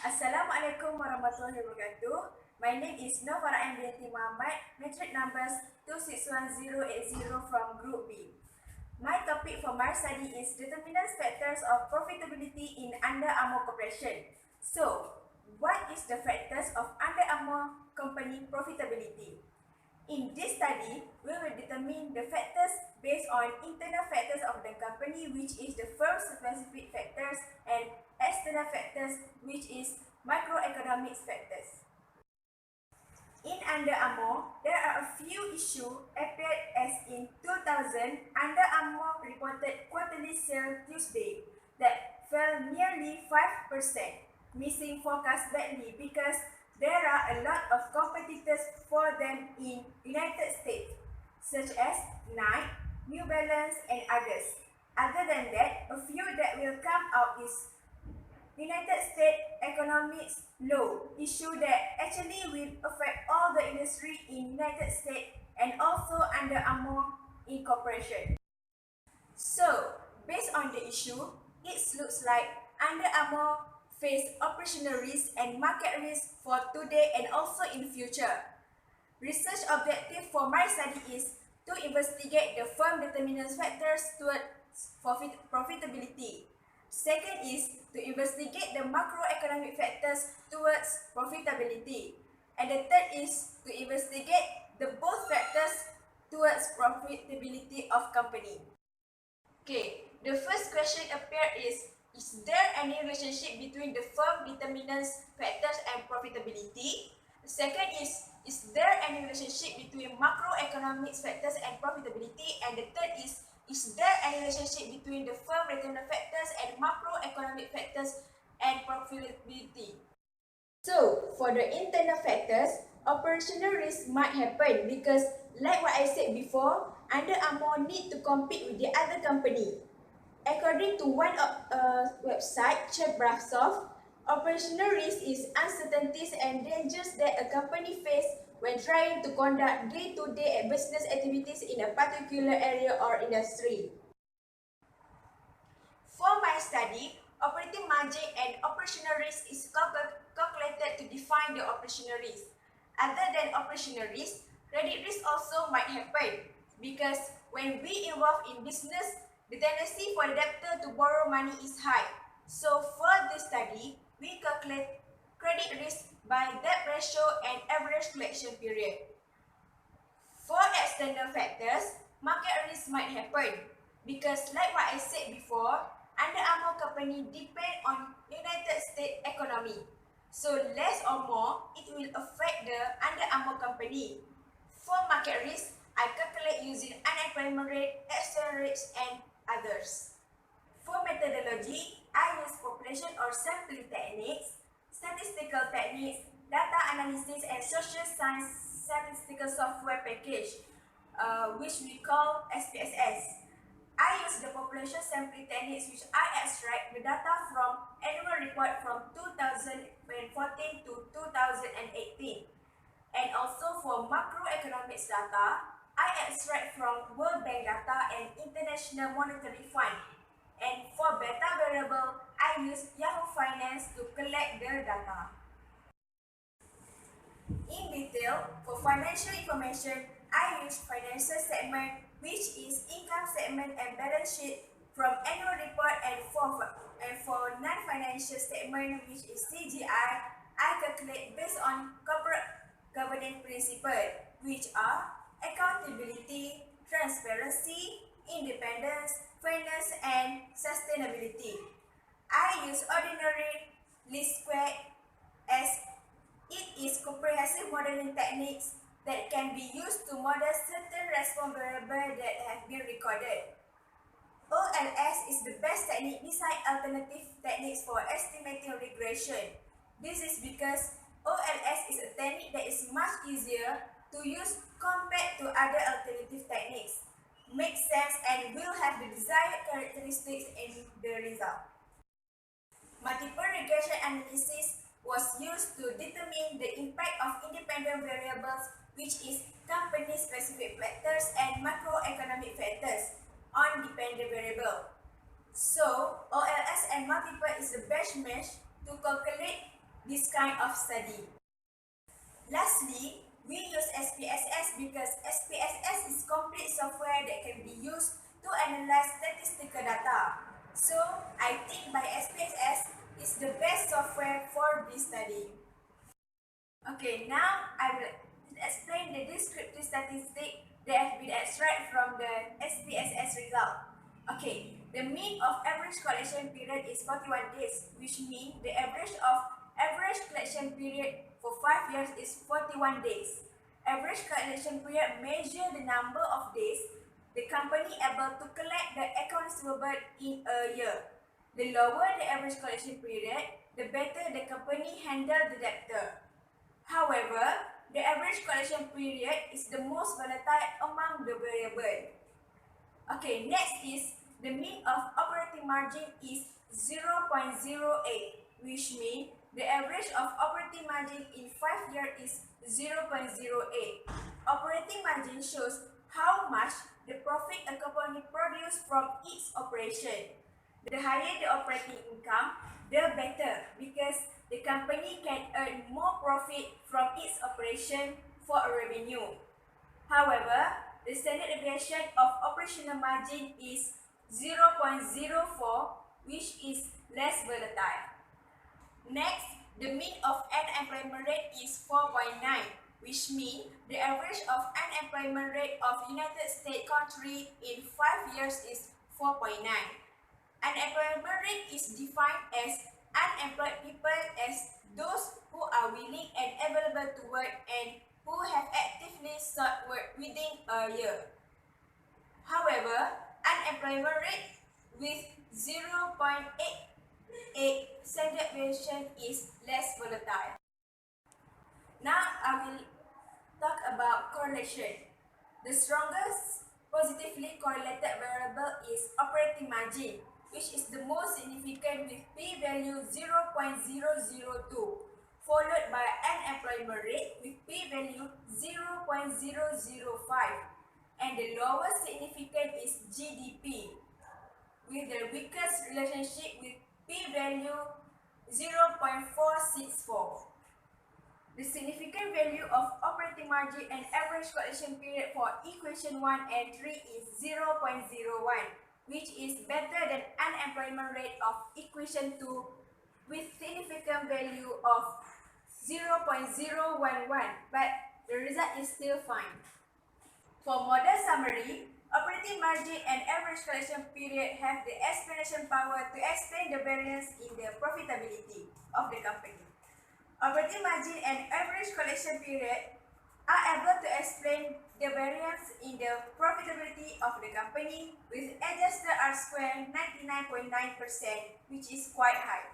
Assalamualaikum warahmatullahi wabarakatuh. My name is NURFARAHAIN BINTI MOHAMAD, metric numbers 261080 from Group B. My topic for my study is determinants factors of profitability in Under Armour Corporation. So, what is the factors of Under Armour company profitability? In this study, we will determine the factors based on internal factors of the company, which is the firm's specific factors, and external factors, which is macroeconomic factors. In Under Armour, there are a few issues appeared as in 2000, Under Armour reported quarterly sales Tuesday that fell nearly 5%, missing forecast badly because there are a lot of competitors for them in United States, such as Nike, New Balance, and others. Other than that, a few that will come out is United States economics law issue that actually will affect all the industry in United States and also Under Armour Incorporation. So, based on the issue, it looks like Under Armour face operational risk and market risk for today and also in future. Research objective for my study is to investigate the firm determinants factors towards profitability. Second is to investigate the macroeconomic factors towards profitability. And the third is to investigate the both factors towards profitability of company. Okay, the first question appear is there any relationship between the firm determinants factors and profitability? The second is there any relationship between macroeconomic factors and profitability? And the third is there any relationship between the firm determinant factors and macroeconomic factors and profitability? So, for the internal factors, operational risk might happen because, like what I said before, Under Armour need to compete with the other company. According to one website, Checkbrasoft, operational risk is uncertainties and dangers that a company faces when trying to conduct day-to-day business activities in a particular area or industry. For my study, operating margin and operational risk is calculated to define the operational risk. Other than operational risk, credit risk also might happen because when we involve in business, the tendency for the debtor to borrow money is high. So for this study, we calculate credit risk by debt ratio and average collection period. For external factors, market risk might happen because like what I said before, Under Armour company depend on United States economy. So less or more, it will affect the Under Armour company. For market risk, I calculate using unemployment rate, external rates, and others. For methodology, I use population or sampling techniques, statistical techniques, data analysis, and social science statistical software package, which we call SPSS. I use the population sampling techniques, which I extract the data from annual report from 2014 to 2018. And also for macroeconomics data, I extract from World Bank data and International Monetary Fund. And for beta variable, I use Yahoo Finance to collect their data. In detail, for financial information, I use financial statement, which is income statement and balance sheet from annual report, and for non-financial statement, which is CGI, I calculate based on corporate governance principles, which are accountability, transparency, independence, fairness, and sustainability. I use ordinary least square as it is comprehensive modeling techniques that can be used to model certain response variables that have been recorded. OLS is the best technique beside alternative techniques for estimating regression. This is because OLS is a technique that is much easier to use compared to other alternative techniques. Makes sense and will have the desired characteristics in the result. Multiple regression analysis was used to determine the impact of independent variables, which is company-specific factors and macroeconomic factors on dependent variable. So, OLS and multiple is the best match to calculate this kind of study. Lastly, we use SPSS because SPSS is complete software that can be used to analyze statistical data. So, I think by SPSS is the best software for this study. Okay, now I will explain the descriptive statistic that have been extracted from the SPSS result. Okay, the mean of average collection period is 41 days, which means the average of average collection period for 5 years is 41 days. Average collection period measure the number of days the company able to collect the accounts receivable in a year. The lower the average collection period, the better the company handle the debtor. However, the average collection period is the most volatile among the variable. Okay, next is the mean of operating margin is 0.08, which means the average of operating margin in 5 years is 0.08. Operating margin shows how much the profit a company produces from its operation. The higher the operating income, the better, because the company can earn more profit from its operation for a revenue. However, the standard deviation of operational margin is 0.04, which is less volatile. Next, the mean of unemployment rate is 4.9, which means the average of unemployment rate of United States country in 5 years is 4.9. Unemployment rate is defined as unemployed people as those who are willing and available to work and who have actively sought work within a year. However, unemployment rate with 0.88 standard deviation is less volatile. Now I will talk about correlation. The strongest positively correlated variable is operating margin, which is the most significant with p-value 0.002, followed by unemployment rate with p-value 0.005, and the lowest significant is GDP, with the weakest relationship with p-value 0.464. The significant value of operating margin and average collection period for equation 1 and 3 is 0.01, which is better than unemployment rate of equation 2 with significant value of 0.011, but the result is still fine. For model summary, operating margin and average collection period have the explanation power to explain the variance in the profitability of the company. Operating margin and average collection period are able to explain the variance in the profitability of the company with adjusted R-square 99.9%, which is quite high.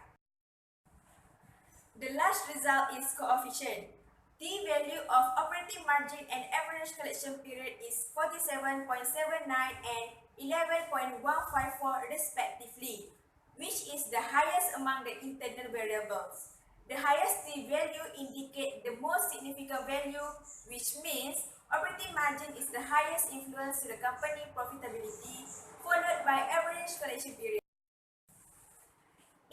The last result is coefficient. The value of operating margin and average collection period is 47.79 and 11.154 respectively, which is the highest among the internal variables. The highest t-value indicates the most significant value, which means operating margin is the highest influence to the company profitability, followed by average collection period.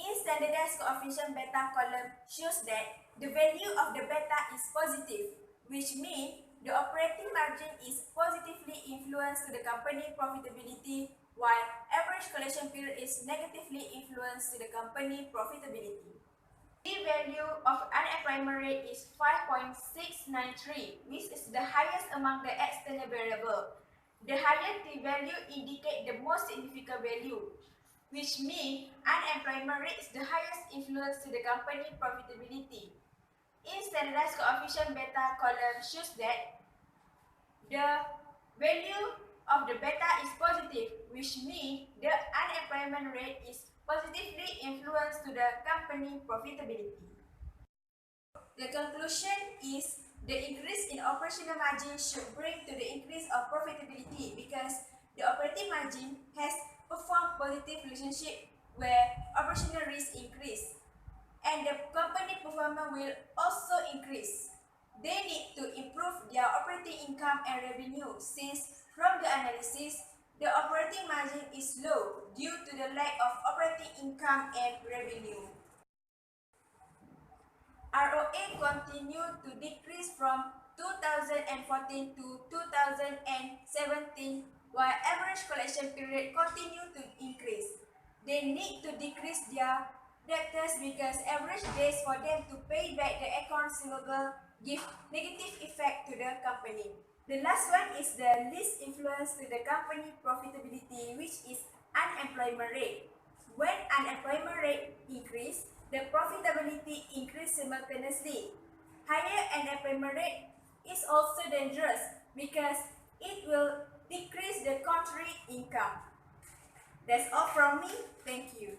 In standardized coefficient beta column shows that the value of the beta is positive, which means the operating margin is positively influenced to the company profitability, while average collection period is negatively influenced to the company profitability. The value of unemployment rate is 5.693, which is the highest among the external variable. The higher t-value indicates the most significant value, which means unemployment rate is the highest influence to the company profitability. In standardized coefficient beta column shows that the value of the beta is positive, which means the unemployment rate is positively influenced to the company profitability. The conclusion is the increase in operational margin should bring to the increase of profitability because the operating margin has performed positive relationship where operational risk increase and the company performance will also increase. They need to improve their operating income and revenue since from the analysis, the operating margin is low due to the lack of operating income and revenue. continued to decrease from 2014 to 2017, while average collection period continued to increase. They need to decrease their debtors because average days for them to pay back the account receivable give negative effect to the company. The last one is the least influence to the company profitability, which is unemployment rate. When unemployment rate increase, the profitability increase simultaneously. Higher unemployment rate is also dangerous because it will decrease the country income. That's all from me. Thank you.